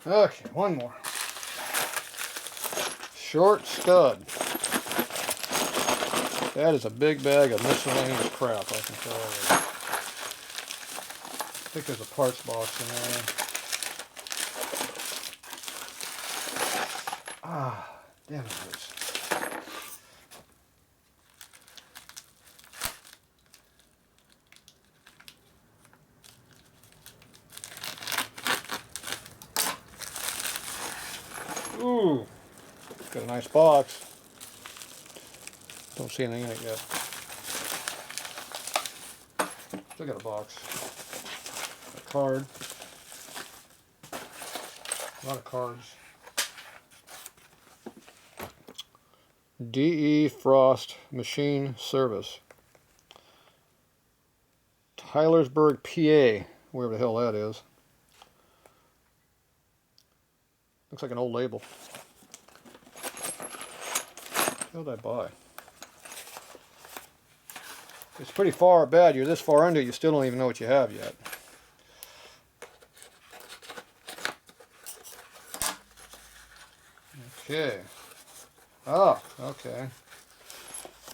Okay, one more. Short stud. That is a big bag of miscellaneous crap, I can tell already. I think there's a parts box in there. Ah, damn it hurts. Ooh, got a nice box. Don't see anything in it yet. Still got a box. A card. A lot of cards. D.E. Frost Machine Service. Tylersburg, PA. Wherever the hell that is. Looks like an old label. What did I buy? It's pretty far bad. You're this far under it, you still don't even know what you have yet. Okay. Oh, okay.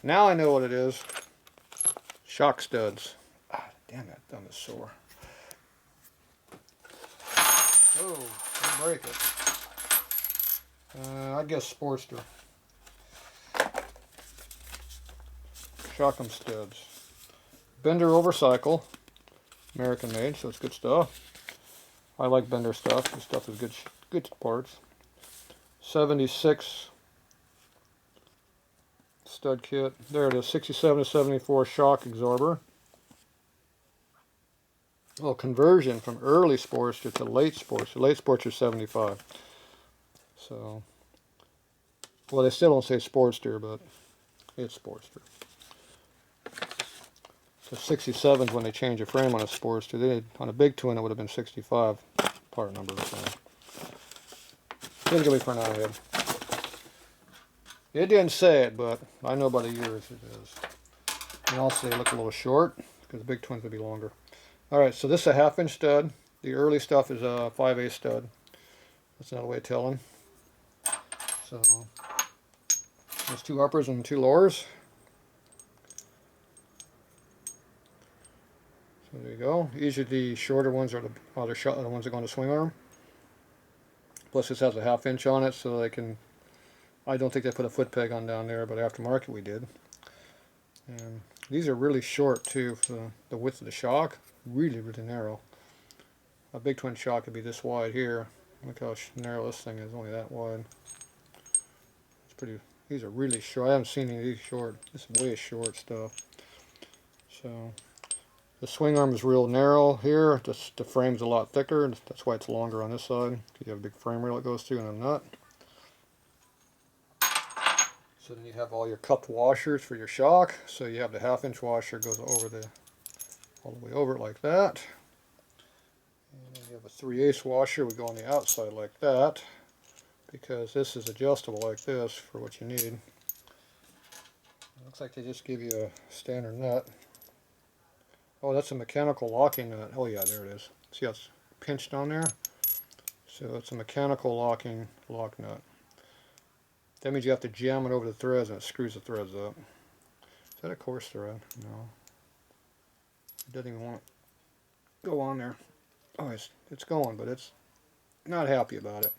Now I know what it is. Shock studs. Ah, damn, that thumb is sore. Oh, don't break it. I guess Sportster. Shock 'em studs. Bender Overcycle. American made, so it's good stuff. I like Bender stuff. This stuff is good parts. 76 stud kit. There it is, 67 to 74 shock absorber. Well, conversion from early Sportster to late Sportster. Late Sportster 75. So, well, they still don't say Sportster, but it's Sportster. The 67s when they change a frame on a Sportster. They, on a big twin, it would have been 65 part number. So. Didn't give me for an eye. It didn't say it, but I know by the years it is. And also they look a little short because the big twins would be longer. Alright, so this is a 1/2 inch stud. The early stuff is a 5/8 stud. That's another way of telling. So there's 2 uppers and 2 lowers. So there you go. Usually the shorter ones are the ones that go on the swing arm. Plus this has a 1/2 inch on it, so they can. I don't think they put a foot peg on down there, but aftermarket we did. And these are really short too for the width of the shock. Really, really narrow. A big twin shock could be this wide here. Look how narrow this thing is, only that wide. It's pretty. These are really short. I haven't seen any of these short. This is way short stuff. So the swing arm is real narrow here. Just the frame's a lot thicker. That's why it's longer on this side. You have a big frame rail it goes through and a nut. So then you have all your cupped washers for your shock. So you have the 1/2 inch washer goes over all the way over it like that. And then you have a 3/8 washer would go on the outside like that, because this is adjustable like this for what you need. It looks like they just give you a standard nut. Oh, that's a mechanical locking nut. Oh yeah, there it is. See how it's pinched on there? So it's a mechanical locking lock nut. That means you have to jam it over the threads and it screws the threads up. Is that a coarse thread? No. It doesn't even want to go on there. Oh, it's going, but it's not happy about it.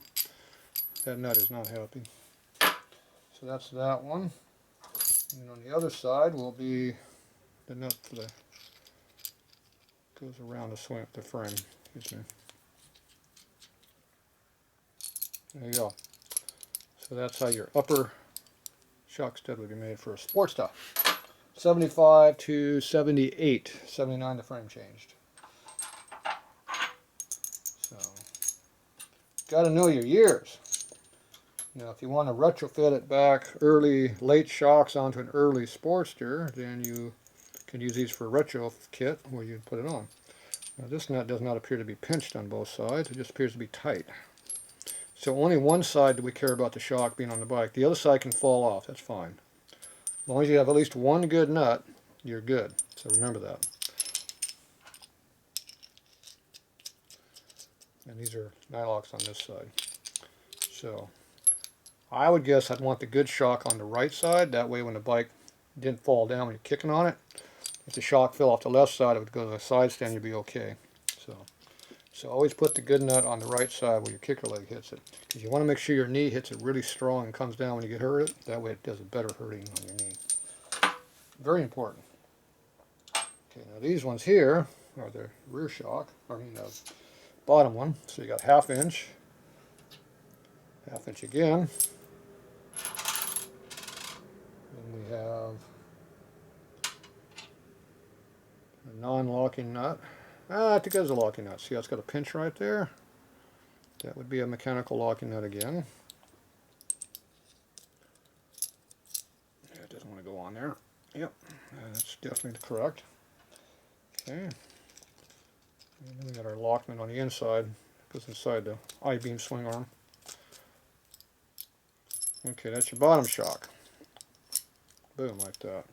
That nut is not happy. So that's that one. And on the other side will be the nut for the goes around the frame. Excuse me. There you go. So that's how your upper shock stud would be made for a Sportster. 75 to 78. 79 the frame changed. So, got to know your years. Now if you want to retrofit it back late shocks onto an early Sportster, then you can use these for a retro kit where you put it on. Now this nut does not appear to be pinched on both sides, it just appears to be tight. So only one side do we care about the shock being on the bike. The other side can fall off, that's fine. As long as you have at least one good nut, you're good. So remember that. and these are nylocks on this side. So I would guess I'd want the good shock on the right side. That way when the bike didn't fall down when you're kicking on it, if the shock fell off the left side, it would go to the side stand, you'd be okay. So always put the good nut on the right side where your kicker leg hits it. Because you want to make sure your knee hits it really strong and comes down when you get hurt. That way it does a better hurting on your knee. Very important. Okay, now these ones here are the rear shock, the bottom one. So you got 1/2 inch, 1/2 inch again. Then we have a non-locking nut. I think that's a locking nut. See how it's got a pinch right there? That would be a mechanical locking nut again. Yeah, it doesn't want to go on there. Yep, that's definitely correct. Okay. And then we got our lock nut on the inside. Goes inside the I-beam swing arm. Okay, that's your bottom shock. Boom, like that.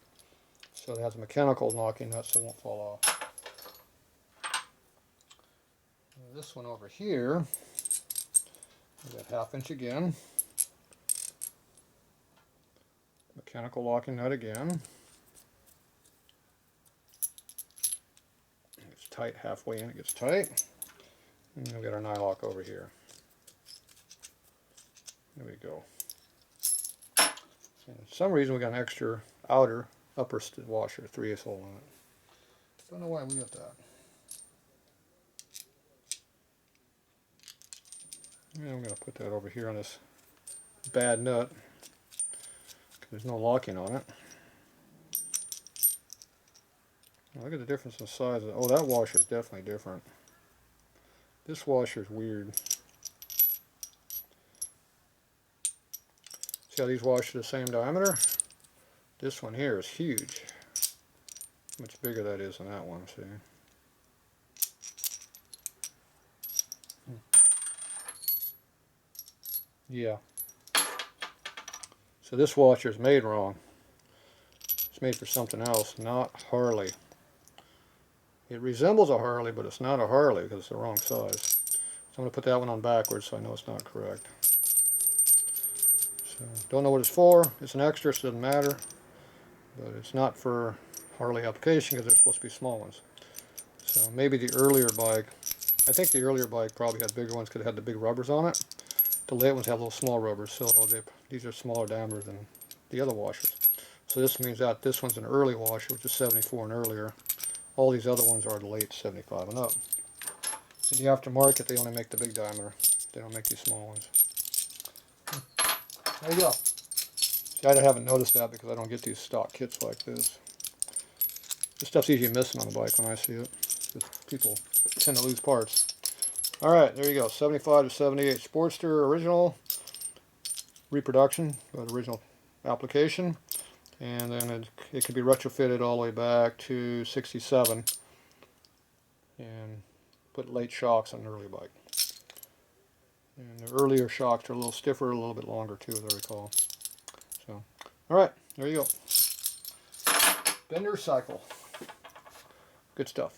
So it has a mechanical locking nut so it won't fall off. This one over here, we got 1/2 inch again. Mechanical locking nut again. It's tight halfway in, it gets tight. And then we got our nylock over here. There we go. And for some reason we got an extra outer upper washer, 3/8 hole on it. Don't know why we got that. Yeah, I'm going to put that over here on this bad nut because there's no locking on it. Look at the difference in size. Oh, that washer is definitely different. This washer is weird. See how these washers are the same diameter? This one here is huge. Much bigger that is than that one, see? Yeah. So this washer is made wrong. It's made for something else, not Harley. It resembles a Harley, but it's not a Harley because it's the wrong size. So I'm going to put that one on backwards so I know it's not correct. So don't know what it's for. It's an extra, so it doesn't matter. But it's not for Harley application because they're supposed to be small ones. So maybe the earlier bike, I think the earlier bike probably had bigger ones because it had the big rubbers on it. The late ones have little small rubbers, so these are smaller diameter than the other washers. So this means that this one's an early washer, which is 74 and earlier. All these other ones are the late 75 and up. In the aftermarket, they only make the big diameter. They don't make these small ones. There you go. See, I haven't noticed that because I don't get these stock kits like this. This stuff's easy missing on the bike when I see it. People tend to lose parts. Alright, there you go. 75 to 78 Sportster original reproduction, original application. And then it could be retrofitted all the way back to 67 and put late shocks on an early bike. And the earlier shocks are a little stiffer, a little bit longer too, as I recall. So, alright, there you go. Bender cycle. Good stuff.